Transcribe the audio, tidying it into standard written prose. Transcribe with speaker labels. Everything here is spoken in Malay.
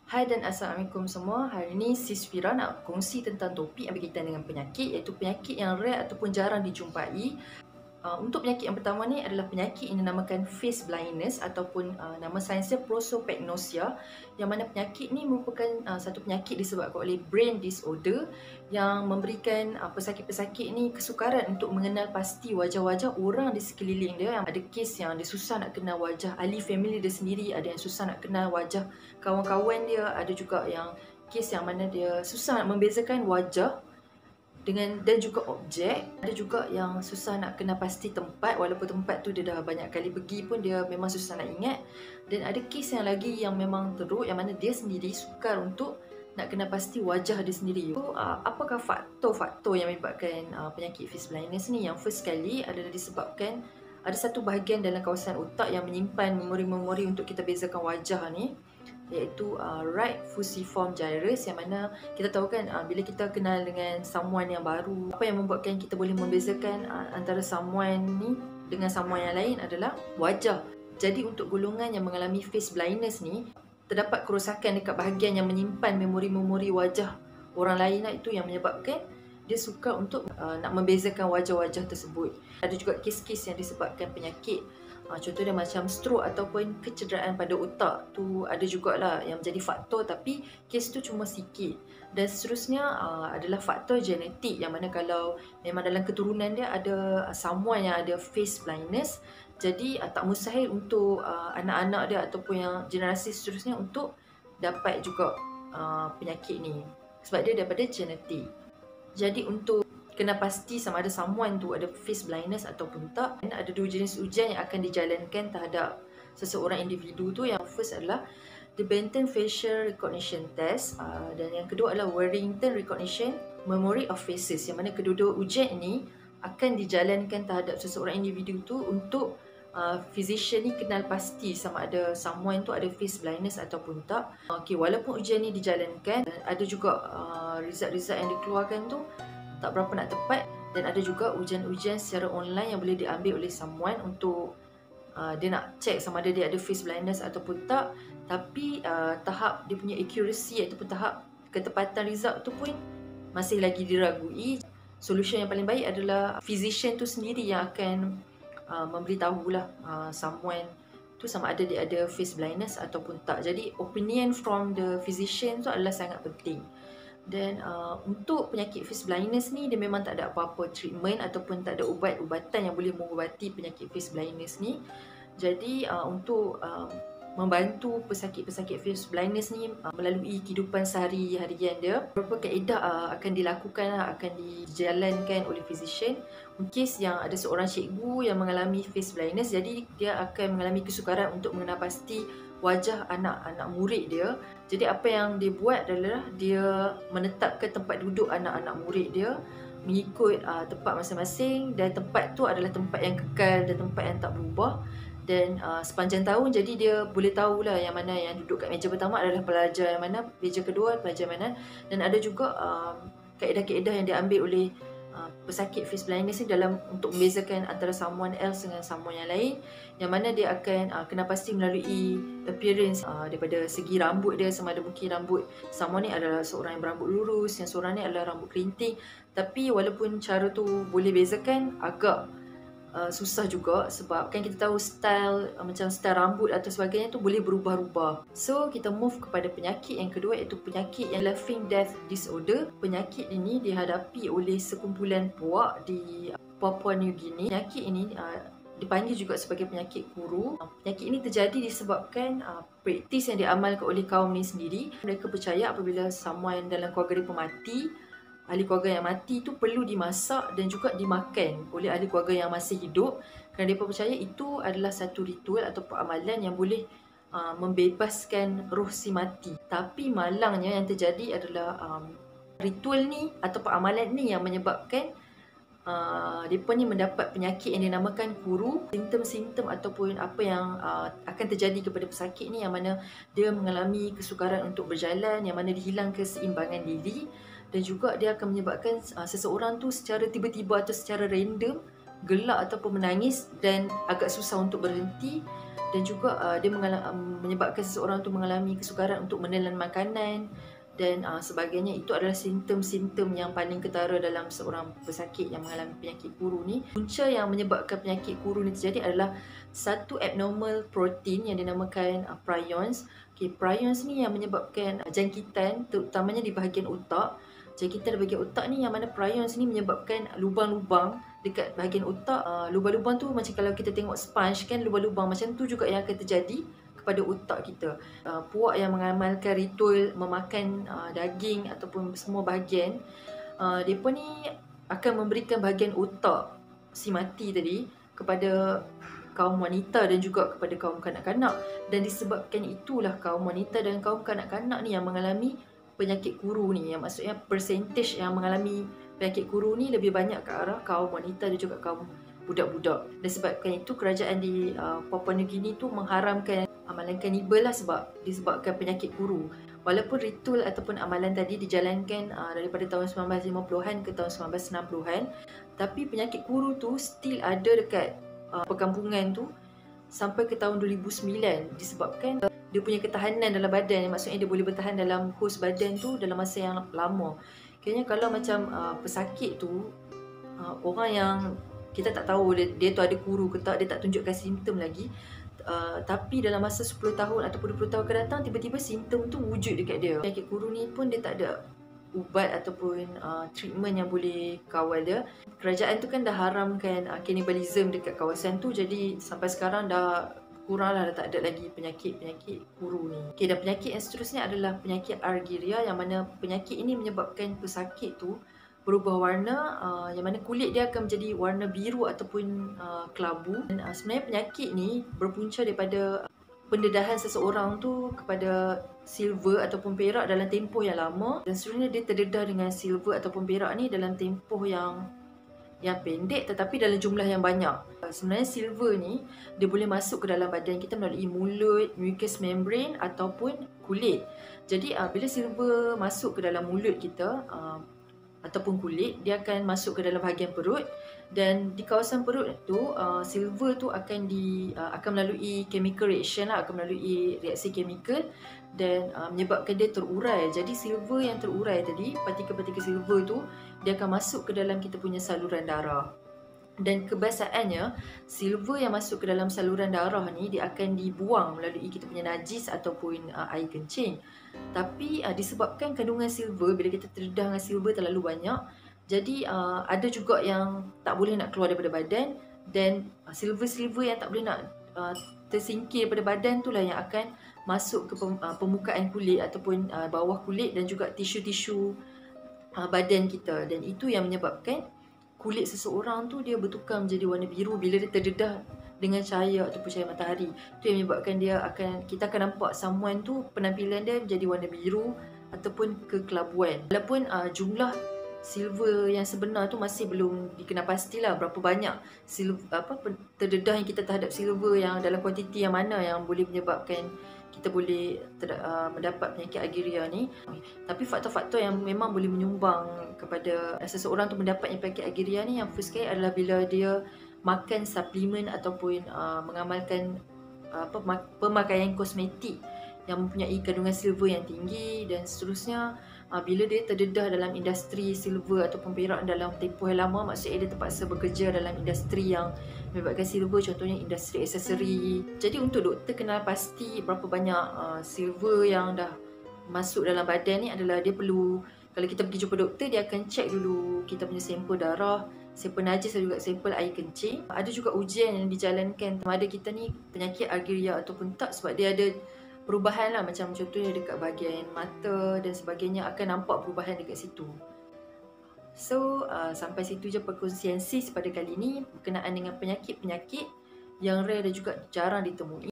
Speaker 1: Hai dan Assalamualaikum semua. Hari ini Sis Fira nak kongsi tentang topik yang berkaitan dengan penyakit, iaitu penyakit yang rare ataupun jarang dijumpai. Untuk penyakit yang pertama ni adalah penyakit yang dinamakan face blindness ataupun nama sainsnya prosopagnosia, yang mana penyakit ni merupakan satu penyakit disebabkan oleh brain disorder yang memberikan pesakit-pesakit ni kesukaran untuk mengenal pasti wajah-wajah orang di sekeliling dia. Yang ada kes yang dia susah nak kenal wajah ahli family dia sendiri, ada yang susah nak kenal wajah kawan-kawan dia, ada juga yang kes yang mana dia susah nak membezakan wajah dan juga objek. Ada juga yang susah nak kenal pasti tempat, walaupun tempat tu dia dah banyak kali pergi pun dia memang susah nak ingat. Dan ada kes yang lagi yang memang teruk, yang mana dia sendiri sukar untuk nak kenal pasti wajah dia sendiri. So, apakah faktor-faktor yang menyebabkan penyakit face blindness ni? Yang first sekali adalah disebabkan ada satu bahagian dalam kawasan otak yang menyimpan memori-memori untuk kita bezakan wajah ni, iaitu right fusiform gyrus, yang mana kita tahu kan bila kita kenal dengan someone yang baru, apa yang membuatkan kita boleh membezakan antara someone ni dengan someone yang lain adalah wajah. Jadi untuk golongan yang mengalami face blindness ni, terdapat kerosakan dekat bahagian yang menyimpan memori-memori wajah orang lain lah, itu yang menyebabkan dia suka untuk nak membezakan wajah-wajah tersebut. Ada juga kes-kes yang disebabkan penyakit, contohnya macam stroke ataupun kecederaan pada otak tu ada jugalah yang menjadi faktor, tapi kes tu cuma sikit. Dan seterusnya adalah faktor genetik, yang mana kalau memang dalam keturunan dia ada someone yang ada face blindness, jadi tak mustahil untuk anak-anak dia ataupun yang generasi seterusnya untuk dapat juga penyakit ni, sebab dia daripada genetik. Jadi untuk kena pasti sama ada someone tu ada face blindness ataupun tak, ada dua jenis ujian yang akan dijalankan terhadap seseorang individu tu. Yang first adalah the Benton Facial Recognition Test, dan yang kedua adalah Warrington Recognition Memory of Faces, yang mana kedua-dua ujian ini akan dijalankan terhadap seseorang individu tu untuk physician ni kenal pasti sama ada someone tu ada face blindness ataupun tak. Walaupun ujian ni dijalankan, ada juga result-result yang dikeluarkan tu tak berapa nak tepat, dan ada juga ujian-ujian secara online yang boleh diambil oleh someone untuk dia nak check sama ada dia ada face blindness ataupun tak. Tapi tahap dia punya accuracy ataupun tahap ketepatan result tu pun masih lagi diragui. Solution yang paling baik adalah physician tu sendiri yang akan memberitahulah someone tu sama ada dia ada face blindness ataupun tak. Jadi opinion from the physician tu adalah sangat penting. Dan untuk penyakit face blindness ni, dia memang tak ada apa-apa treatment ataupun tak ada ubat-ubatan yang boleh mengubati penyakit face blindness ni. Jadi untuk membantu pesakit-pesakit face blindness ni melalui kehidupan sehari-harian dia, beberapa kaedah akan dilakukan, akan dijalankan oleh physician. Kes yang ada seorang cikgu yang mengalami face blindness, jadi dia akan mengalami kesukaran untuk mengenal pasti wajah anak-anak murid dia. Jadi apa yang dia buat adalah dia menetapkan tempat duduk anak-anak murid dia mengikut tempat masing-masing, dan tempat tu adalah tempat yang kekal dan tempat yang tak berubah. Dan sepanjang tahun, jadi dia boleh tahulah yang mana yang duduk kat meja pertama adalah pelajar yang mana, meja kedua pelajar mana. Dan ada juga kaedah-kaedah yang diambil oleh pesakit face blindness ni dalam untuk membezakan antara someone else dengan someone yang lain, yang mana dia akan kena pasti melalui appearance, daripada segi rambut dia, sama ada mungkin rambut someone ni adalah seorang yang berambut lurus, yang seorang ni adalah rambut kerinting. Tapi walaupun cara tu boleh bezakan, agak susah juga, sebab kan kita tahu style macam style rambut atau sebagainya tu boleh berubah-ubah. So kita move kepada penyakit yang kedua, iaitu penyakit yang Laughing Death Disorder. Penyakit ini dihadapi oleh sekumpulan puak di Papua New Guinea. Penyakit ini dipanggil juga sebagai penyakit kuru. Penyakit ini terjadi disebabkan praktis yang diamalkan oleh kaum ni sendiri. Mereka percaya apabila someone dalam keluarga mereka mati, ahli keluarga yang mati tu perlu dimasak dan juga dimakan oleh ahli keluarga yang masih hidup, kerana mereka percaya itu adalah satu ritual atau amalan yang boleh membebaskan roh si mati. Tapi malangnya yang terjadi adalah ritual ni atau amalan ni yang menyebabkan mereka ni mendapat penyakit yang dinamakan kuru. Simptom-simptom ataupun apa yang akan terjadi kepada pesakit ni, yang mana dia mengalami kesukaran untuk berjalan, yang mana dihilang keseimbangan diri, dan juga dia akan menyebabkan seseorang tu secara tiba-tiba atau secara random gelak ataupun menangis dan agak susah untuk berhenti, dan juga dia menyebabkan seseorang tu mengalami kesukaran untuk menelan makanan dan sebagainya. Itu adalah simptom-simptom yang paling ketara dalam seorang pesakit yang mengalami penyakit kuru ni. Punca yang menyebabkan penyakit kuru ni terjadi adalah satu abnormal protein yang dinamakan prions. Prions ni yang menyebabkan jangkitan, terutamanya di bahagian otak. Jangkitan di bahagian otak ni, yang mana prions ni menyebabkan lubang-lubang dekat bahagian otak. Lubang-lubang tu macam kalau kita tengok sponge kan, lubang-lubang macam tu juga yang akan terjadi kepada otak kita. Puak yang mengamalkan ritual memakan daging ataupun semua bahagian, mereka ni akan memberikan bahagian otak si mati tadi kepada kaum wanita dan juga kepada kaum kanak-kanak. Dan disebabkan itulah kaum wanita dan kaum kanak-kanak ni yang mengalami penyakit kuru ni, yang maksudnya persentage yang mengalami penyakit kuru ni lebih banyak ke arah kaum wanita dan juga kaum budak-budak. Dan sebabkan itu kerajaan di Papua New Guinea tu mengharamkan amalan kanibal lah disebabkan penyakit kuru. Walaupun ritual ataupun amalan tadi dijalankan daripada tahun 1950-an ke tahun 1960-an, tapi penyakit kuru tu still ada dekat perkampungan tu sampai ke tahun 2009 disebabkan dia punya ketahanan dalam badan, maksudnya dia boleh bertahan dalam hos badan tu dalam masa yang lama. Kayaknya kalau macam pesakit tu, orang yang kita tak tahu dia tu ada kuru ke tak, dia tak tunjukkan simptom lagi, tapi dalam masa 10 tahun ataupun 20 tahun akan datang, tiba-tiba simptom tu wujud dekat dia. Penyakit kuru ni pun dia tak ada ubat ataupun treatment yang boleh kawal dia. Kerajaan tu kan dah haramkan cannibalism dekat kawasan tu, jadi sampai sekarang dah kuranglah, dah tak ada lagi penyakit-penyakit kuru ni. Dan penyakit yang seterusnya adalah penyakit Argyria, yang mana penyakit ini menyebabkan pesakit tu berubah warna, yang mana kulit dia akan menjadi warna biru ataupun kelabu. Dan sebenarnya penyakit ni berpunca daripada pendedahan seseorang tu kepada silver ataupun perak dalam tempoh yang lama, dan sebenarnya dia terdedah dengan silver ataupun perak ni dalam tempoh yang pendek tetapi dalam jumlah yang banyak. Sebenarnya silver ni dia boleh masuk ke dalam badan kita melalui mulut, mucous membrane ataupun kulit. Jadi bila silver masuk ke dalam mulut kita ataupun kulit, dia akan masuk ke dalam bahagian perut, dan di kawasan perut tu silver tu akan melalui chemical reaction lah, akan melalui reaksi kimikal dan menyebabkan dia terurai. Jadi silver yang terurai tadi, partikel-partikel silver tu, dia akan masuk ke dalam kita punya saluran darah. Dan kebiasaannya silver yang masuk ke dalam saluran darah ni dia akan dibuang melalui kita punya najis ataupun air kencing. Tapi disebabkan kandungan silver, bila kita terdedah dengan silver terlalu banyak, jadi ada juga yang tak boleh nak keluar daripada badan, dan silver-silver yang tak boleh nak tersingkir daripada badan itulah yang akan masuk ke permukaan kulit ataupun bawah kulit dan juga tisu-tisu badan kita. Dan itu yang menyebabkan kulit seseorang tu dia bertukar menjadi warna biru bila dia terdedah dengan cahaya ataupun cahaya matahari. Itu yang menyebabkan kita akan nampak someone tu penampilan dia menjadi warna biru ataupun kekelabuan. Walaupun jumlah silver yang sebenar tu masih belum dikenal pastilah berapa banyak terdedah yang kita terhadap silver yang dalam kuantiti yang mana yang boleh menyebabkan kita boleh mendapat penyakit Argyria ni. Tapi faktor-faktor yang memang boleh menyumbang kepada seseorang tu mendapat penyakit Argyria ni, yang first kali adalah bila dia makan suplemen ataupun mengamalkan pemakaian kosmetik yang mempunyai kandungan silver yang tinggi, dan seterusnya. Bila dia terdedah dalam industri silver ataupun perak dalam tempoh yang lama, maksudnya dia terpaksa bekerja dalam industri yang melibatkan silver, contohnya industri aksesori. Jadi untuk doktor kenal pasti berapa banyak silver yang dah masuk dalam badan ni adalah dia perlu, kalau kita pergi jumpa doktor, dia akan cek dulu kita punya sampel darah, sampel najis dan juga sampel air kencing. Ada juga ujian yang dijalankan sama ada kita ni penyakit Argyria ataupun tak, sebab dia ada perubahan lah, macam contohnya dekat bahagian mata dan sebagainya, akan nampak perubahan dekat situ. So sampai situ je perkongsian sis pada kali ni berkenaan dengan penyakit-penyakit yang rare dan juga jarang ditemui.